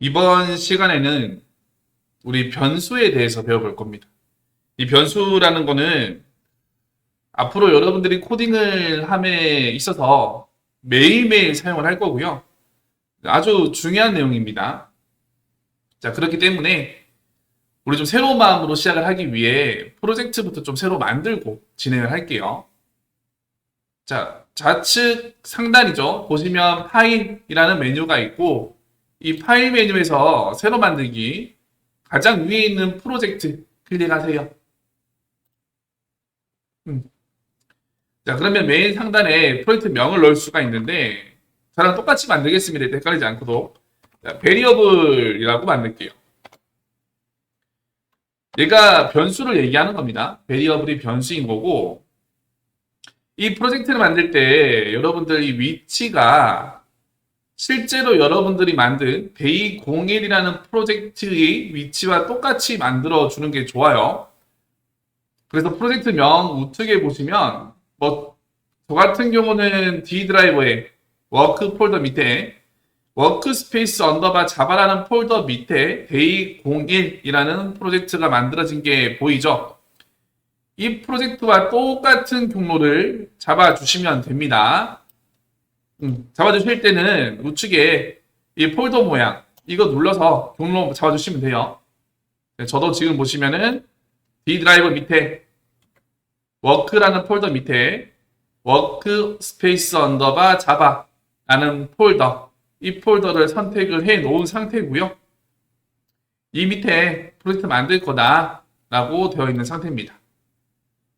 이번 시간에는 우리 변수에 대해서 배워볼 겁니다. 이 변수라는 거는 앞으로 여러분들이 코딩을 함에 있어서 매일매일 사용을 할 거고요. 아주 중요한 내용입니다. 자, 그렇기 때문에 우리 좀 새로운 마음으로 시작을 하기 위해 프로젝트부터 좀 새로 만들고 진행을 할게요. 자, 좌측 상단이죠. 보시면 파일이라는 메뉴가 있고 이 파일 메뉴에서 새로 만들기 가장 위에 있는 프로젝트 클릭하세요. 자, 그러면 메인 상단에 프로젝트 명을 넣을 수가 있는데 저랑 똑같이 만들겠습니다. 헷갈리지 않고도. 자, 베리어블이라고 만들게요. 얘가 변수를 얘기하는 겁니다. 베리어블이 변수인 거고 이 프로젝트를 만들 때 여러분들 이 위치가 실제로 여러분들이 만든 데이01이라는 프로젝트의 위치와 똑같이 만들어주는 게 좋아요. 그래서 프로젝트 명 우측에 보시면 저 같은 경우는 D 드라이버의 워크 폴더 밑에 워크스페이스 언더바 자바라는 폴더 밑에 데이01이라는 프로젝트가 만들어진 게 보이죠? 이 프로젝트와 똑같은 경로를 잡아주시면 됩니다. 잡아주실 때는 우측에 이 폴더 모양 이거 눌러서 경로 잡아주시면 돼요. 저도 지금 보시면은 D 드라이버 밑에 워크라는 폴더 밑에 워크 스페이스 언더바 자바라는 폴더 이 폴더를 선택을 해 놓은 상태고요. 이 밑에 프로젝트 만들 거다 라고 되어 있는 상태입니다.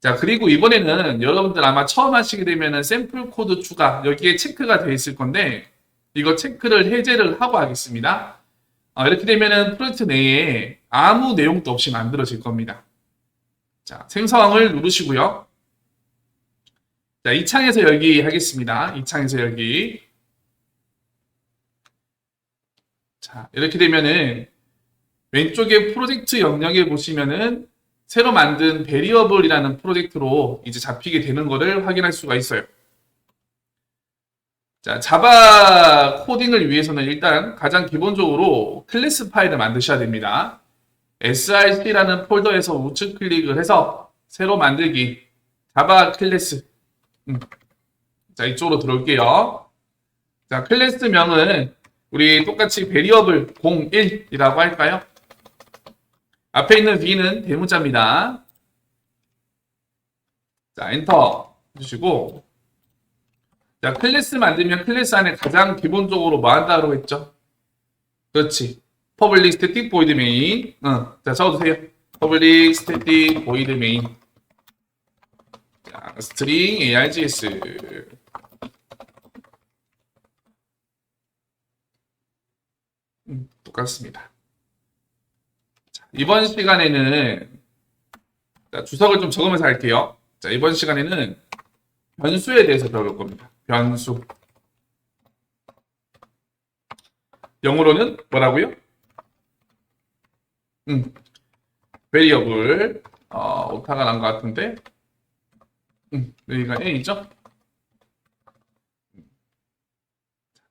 자, 그리고 이번에는 여러분들 아마 처음 하시게 되면은 샘플 코드 추가 여기에 체크가 되어 있을 건데 이거 체크를 해제를 하고 하겠습니다. 이렇게 되면은 프로젝트 내에 아무 내용도 없이 만들어질 겁니다. 자, 생성을 누르시고요. 자, 이 창에서 열기 하겠습니다. 이 창에서 열기. 자, 이렇게 되면은 왼쪽에 프로젝트 영역에 보시면은 새로 만든 베리어블이라는 프로젝트로 이제 잡히게 되는 것을 확인할 수가 있어요. 자, 자바 코딩을 위해서는 일단 가장 기본적으로 클래스 파일을 만드셔야 됩니다. src라는 폴더에서 우측 클릭을 해서 새로 만들기 자바 클래스. 자, 이쪽으로 들어올게요. 자, 클래스 명은 우리 똑같이 베리어블 01이라고 할까요? 앞에 있는 B는 대문자입니다. 자, 엔터 해주시고 자, 클래스 만들면 클래스 안에 가장 기본적으로 뭐 한다고 했죠? 그렇지. public static void main. 자, 적어주세요. public static void main. 자, string args. 똑같습니다. 자, 이번 시간에는 자, 주석을 좀 적으면서 할게요. 자, 이번 시간에는 변수에 대해서 배울 겁니다. 변수. 영어로는 뭐라고요? variable. 오타가 난 것 같은데. 여기가 A죠?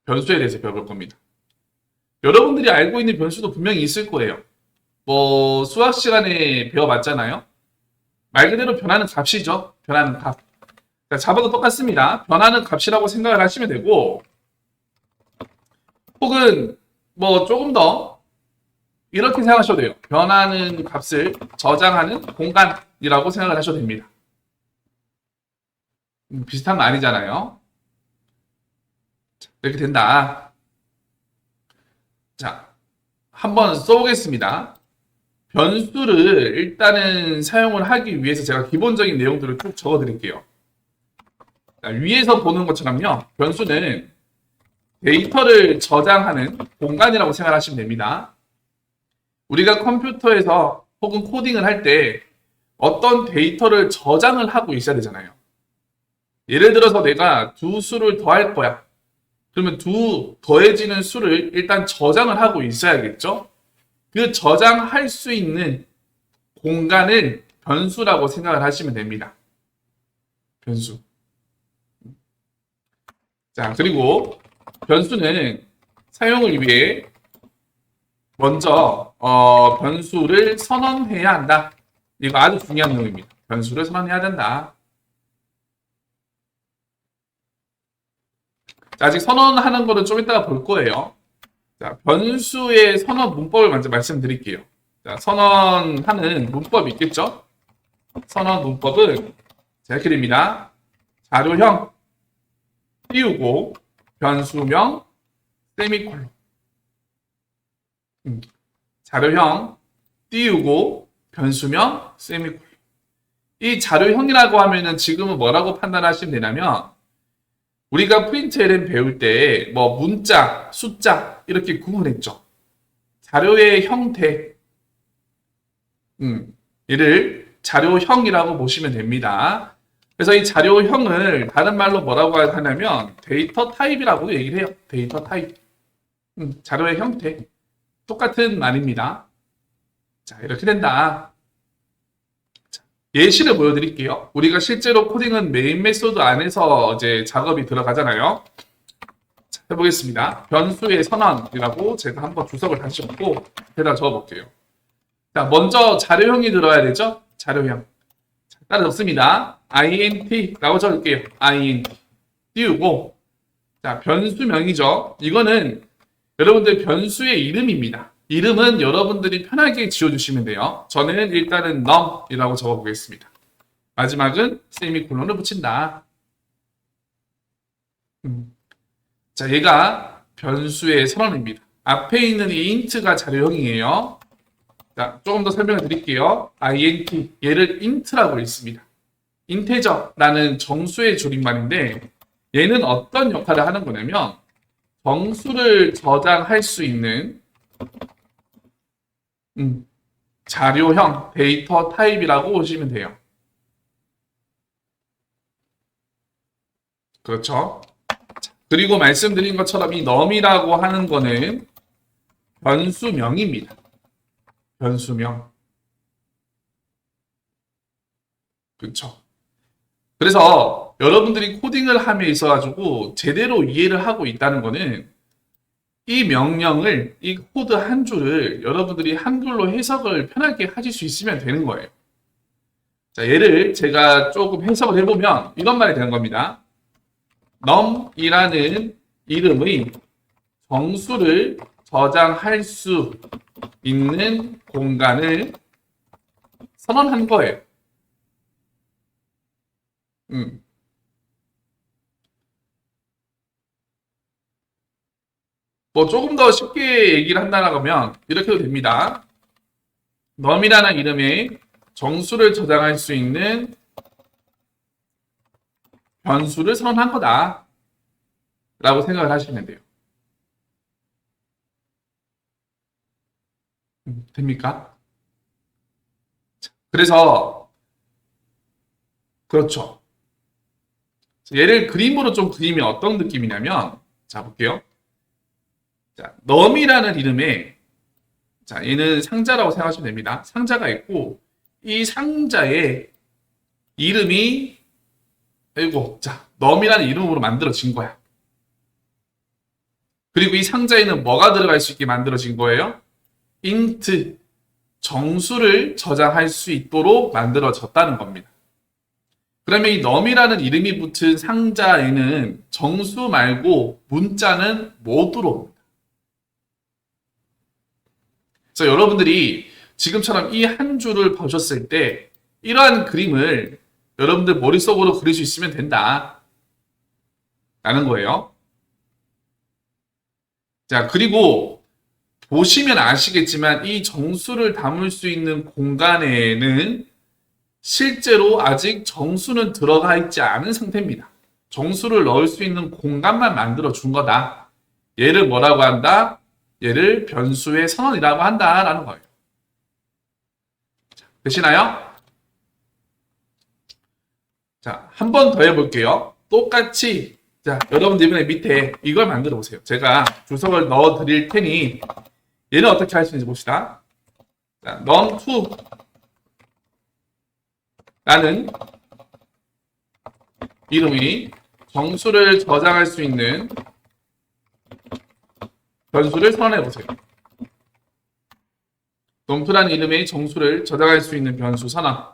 변수에 대해서 배울 겁니다. 여러분들이 알고 있는 변수도 분명히 있을 거예요. 뭐 수학 시간에 배워봤잖아요. 말 그대로 변하는 값이죠. 변하는 값. 자바도 똑같습니다. 변하는 값이라고 생각을 하시면 되고 혹은 뭐 조금 더 이렇게 생각하셔도 돼요. 변하는 값을 저장하는 공간이라고 생각을 하셔도 됩니다. 비슷한 거 아니잖아요. 이렇게 된다. 자, 한번 써보겠습니다. 변수를 일단은 사용을 하기 위해서 제가 기본적인 내용들을 쭉 적어드릴게요. 자, 위에서 보는 것처럼요. 변수는 데이터를 저장하는 공간이라고 생각하시면 됩니다. 우리가 컴퓨터에서 혹은 코딩을 할 때 어떤 데이터를 저장을 하고 있어야 되잖아요. 예를 들어서 내가 두 수를 더할 거야. 그러면 두 더해지는 수를 일단 저장을 하고 있어야겠죠? 그 저장할 수 있는 공간을 변수라고 생각을 하시면 됩니다. 변수. 자, 그리고 변수는 사용을 위해 먼저 변수를 선언해야 한다. 이거 아주 중요한 내용입니다. 변수를 선언해야 된다. 자, 아직 선언하는 거는 좀 이따가 볼 거예요. 자, 변수의 선언 문법을 먼저 말씀드릴게요. 자, 선언하는 문법이 있겠죠? 선언 문법은 자, 이렇게 됩니다. 자료형 띄우고 변수명 세미콜론. 자료형 띄우고 변수명 세미콜론. 이 자료형이라고 하면은 지금은 뭐라고 판단하시면 되냐면 우리가 프린트LM 배울 때 뭐 문자, 숫자 이렇게 구분했죠. 자료의 형태, 얘를 자료형이라고 보시면 됩니다. 그래서 이 자료형을 다른 말로 뭐라고 하냐면 데이터 타입이라고 얘기를 해요. 데이터 타입. 자료의 형태. 똑같은 말입니다. 자, 이렇게 된다. 자, 예시를 보여드릴게요. 우리가 실제로 코딩은 메인 메소드 안에서 이제 작업이 들어가잖아요. 자, 해보겠습니다. 변수의 선언이라고 제가 한번 주석을 다시 적고 여기다 적어볼게요. 자, 먼저 자료형이 들어야 되죠? 자료형. 자, 따라 적습니다. int라고 적을게요. int. 띄우고 자, 변수명이죠. 이거는 여러분들 변수의 이름입니다. 이름은 여러분들이 편하게 지어주시면 돼요. 저는 일단은 num이라고 적어보겠습니다. 마지막은 세미콜론을 붙인다. 자, 얘가 변수의 선언입니다. 앞에 있는 이 int가 자료형이에요. 자, 조금 더 설명을 드릴게요. int, 얘를 int라고 읽습니다. 인테저라는 정수의 줄임말인데 얘는 어떤 역할을 하는 거냐면 정수를 저장할 수 있는 자료형 데이터 타입이라고 보시면 돼요. 그렇죠? 그리고 말씀드린 것처럼 이 num이라고 하는 거는 변수명입니다. 변수명. 그렇죠? 그래서 여러분들이 코딩을 함에 있어가지고 제대로 이해를 하고 있다는 거는 이 명령을, 이 코드 한 줄을 여러분들이 한글로 해석을 편하게 하실 수 있으면 되는 거예요. 자, 얘를 제가 조금 해석을 해보면 이런 말이 되는 겁니다. num이라는 이름의 정수를 저장할 수 있는 공간을 선언한 거예요. 뭐 조금 더 쉽게 얘기를 한다고 하면 이렇게 해도 됩니다. num이라는 이름의 정수를 저장할 수 있는 변수를 선언한 거다 라고 생각을 하시면 돼요. 됩니까? 그래서 그렇죠. 얘를 그림으로 좀 그리면 어떤 느낌이냐면 자 볼게요. 자, num이라는 이름에 자, 얘는 상자라고 생각하시면 됩니다. 상자가 있고 이 상자의 이름이 아이고, 자, num이라는 이름으로 만들어진 거야. 그리고 이 상자에는 뭐가 들어갈 수 있게 만들어진 거예요? int, 정수를 저장할 수 있도록 만들어졌다는 겁니다. 그러면 이 num이라는 이름이 붙은 상자에는 정수 말고 문자는 못 들어옵니다. 그래서 여러분들이 지금처럼 이 한 줄을 보셨을 때 이러한 그림을 여러분들 머릿속으로 그릴 수 있으면 된다 라는 거예요. 자, 그리고 보시면 아시겠지만 이 정수를 담을 수 있는 공간에는 실제로 아직 정수는 들어가 있지 않은 상태입니다. 정수를 넣을 수 있는 공간만 만들어 준 거다. 얘를 뭐라고 한다? 얘를 변수의 선언이라고 한다라는 거예요. 되시나요? 자, 한 번 더 해볼게요. 똑같이 자, 여러분들 이번에 밑에 이걸 만들어 보세요. 제가 주석을 넣어 드릴 테니 얘는 어떻게 할 수 있는지 봅시다. 자, num2 라는 이름이 정수를 저장할 수 있는 변수를 선언해 보세요. 넘프라는 이름의 정수를 저장할 수 있는 변수 선언.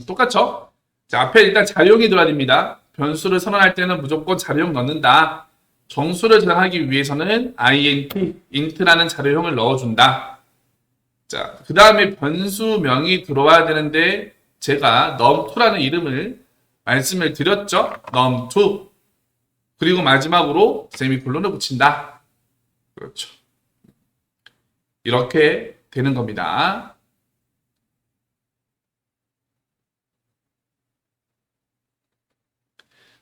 똑같죠? 자, 앞에 일단 자료용이 들어야 됩니다. 변수를 선언할 때는 무조건 자료용 넣는다. 정수를 저장하기 위해서는 int라는 자료용을 넣어준다. 자, 그 다음에 변수명이 들어와야 되는데 제가 num2라는 이름을 말씀을 드렸죠. num2. 그리고 마지막으로 세미콜론을 붙인다. 그렇죠. 이렇게 되는 겁니다.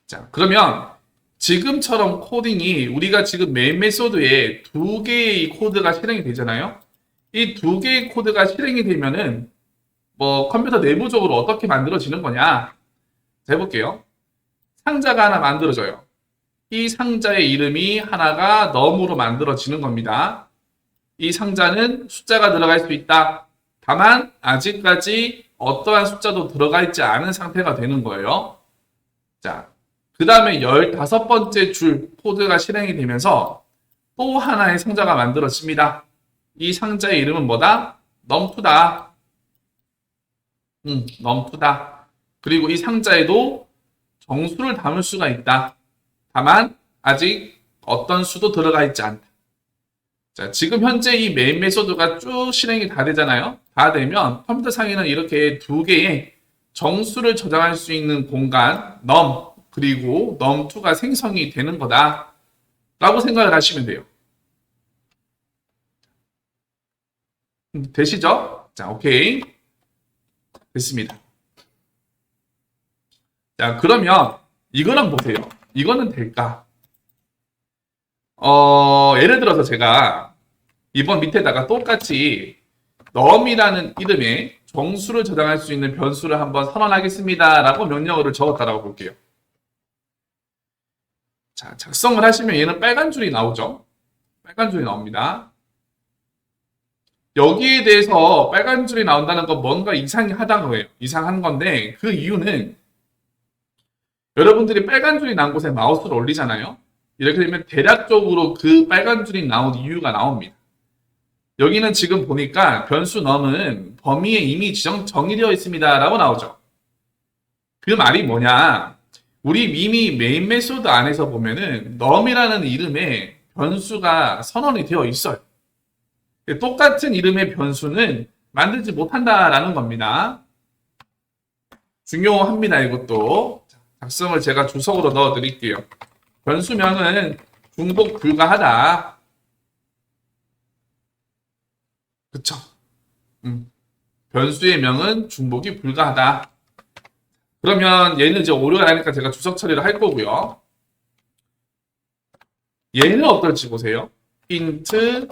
자, 그러면 지금처럼 코딩이 우리가 지금 메인 메소드에 두 개의 코드가 실행이 되잖아요. 이 두 개의 코드가 실행이 되면은 뭐 컴퓨터 내부적으로 어떻게 만들어지는 거냐? 자, 해볼게요. 상자가 하나 만들어져요. 이 상자의 이름이 하나가 num으로 만들어지는 겁니다. 이 상자는 숫자가 들어갈 수 있다. 다만 아직까지 어떠한 숫자도 들어가 있지 않은 상태가 되는 거예요. 자, 그 다음에 15번째 줄 코드가 실행이 되면서 또 하나의 상자가 만들어집니다. 이 상자의 이름은 뭐다? num2다. num2다. 그리고 이 상자에도 정수를 담을 수가 있다. 다만 아직 어떤 수도 들어가 있지 않다. 자, 지금 현재 이 메인 메소드가 쭉 실행이 다 되잖아요. 다 되면 컴퓨터 상에는 이렇게 두 개의 정수를 저장할 수 있는 공간 num 그리고 num2가 생성이 되는 거다 라고 생각을 하시면 돼요. 되시죠? 자, 오케이. 됐습니다. 자, 그러면 이거는 보세요. 이거는 될까? 예를 들어서 제가 이번 밑에다가 똑같이 num이라는 이름의 정수를 저장할 수 있는 변수를 한번 선언하겠습니다 라고 명령어를 적었다라고 볼게요. 자, 작성을 하시면 얘는 빨간 줄이 나오죠. 빨간 줄이 나옵니다. 여기에 대해서 빨간 줄이 나온다는 건 뭔가 이상하다는 거예요. 이상한 건데 그 이유는 여러분들이 빨간 줄이 난 곳에 마우스를 올리잖아요. 이렇게 되면 대략적으로 그 빨간 줄이 나온 이유가 나옵니다. 여기는 지금 보니까 변수 num은 범위에 이미 정의되어 있습니다 라고 나오죠. 그 말이 뭐냐? 우리 이미 메인 메소드 안에서 보면은 num이라는 이름의 변수가 선언이 되어 있어요. 똑같은 이름의 변수는 만들지 못한다라는 겁니다. 중요합니다, 이것도. 작성을 제가 주석으로 넣어 드릴게요. 변수명은 중복 불가하다. 그쵸? 변수의 명은 중복이 불가하다. 그러면 얘는 이제 오류가 나니까 제가 주석 처리를 할 거고요. 얘는 어떨지 보세요. int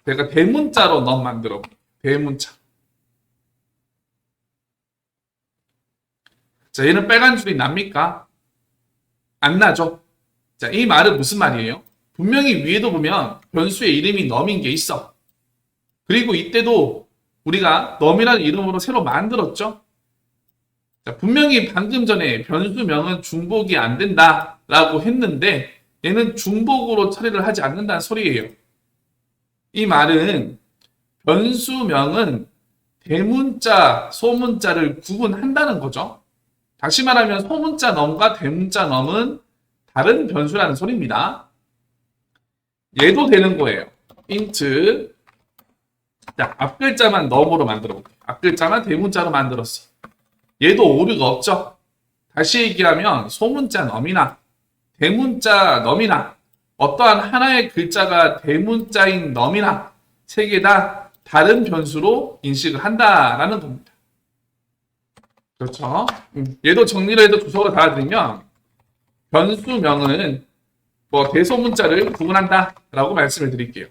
제가 대문자로 num 만들어 볼게요. 대문자. 자, 얘는 빨간 줄이 납니까? 안 나죠? 자, 이 말은 무슨 말이에요? 분명히 위에도 보면 변수의 이름이 num인 게 있어. 그리고 이때도 우리가 num이라는 이름으로 새로 만들었죠? 자, 분명히 방금 전에 변수명은 중복이 안 된다라고 했는데 얘는 중복으로 처리를 하지 않는다는 소리예요. 이 말은 변수명은 대문자, 소문자를 구분한다는 거죠. 다시 말하면 소문자 num과 대문자 num은 다른 변수라는 소리입니다. 얘도 되는 거예요. int 자, 앞글자만 num으로 만들어 볼게요. 앞글자만 대문자로 만들었어. 얘도 오류가 없죠. 다시 얘기하면 소문자 num이나 대문자 num이나 어떠한 하나의 글자가 대문자인 num이나 세 개 다 다른 변수로 인식을 한다라는 겁니다. 그렇죠? 얘도 정리를 해서 주석으로 달아드리면 변수명은 뭐 대소문자를 구분한다 라고 말씀을 드릴게요.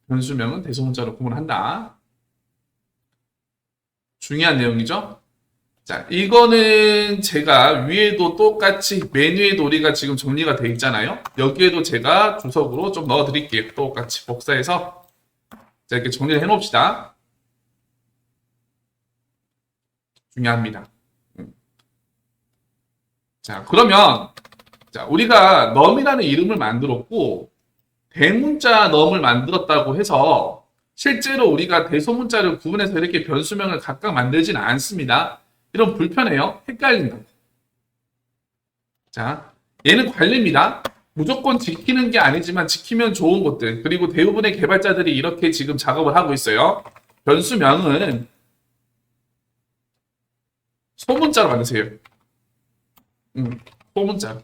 변수명은 대소문자로 구분한다. 중요한 내용이죠? 자, 이거는 제가 위에도 똑같이 메뉴에도 우리가 지금 정리가 되어 있잖아요. 여기에도 제가 주석으로 좀 넣어 드릴게요. 똑같이 복사해서 자, 이렇게 정리를 해 놓읍시다. 중요합니다. 자, 그러면 자, 우리가 num이라는 이름을 만들었고 대문자 놈을 만들었다고 해서 실제로 우리가 대소문자를 구분해서 이렇게 변수명을 각각 만들지는 않습니다. 이런 불편해요. 헷갈린다. 자, 얘는 관리입니다. 무조건 지키는 게 아니지만 지키면 좋은 것들. 그리고 대부분의 개발자들이 이렇게 지금 작업을 하고 있어요. 변수명은 소문자로 만드세요. 소문자.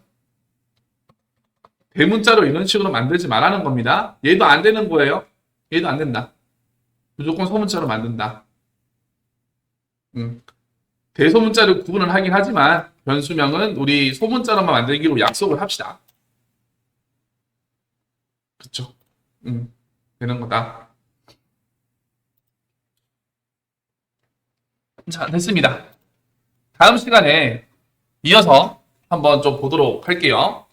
대문자로 이런 식으로 만들지 말라는 겁니다. 얘도 안 되는 거예요. 얘도 안 된다. 무조건 소문자로 만든다. 대소문자를 구분을 하긴 하지만 변수명은 우리 소문자로만 만들기로 약속을 합시다. 그쵸? 되는 거다. 자, 됐습니다. 다음 시간에 이어서 한번 좀 보도록 할게요.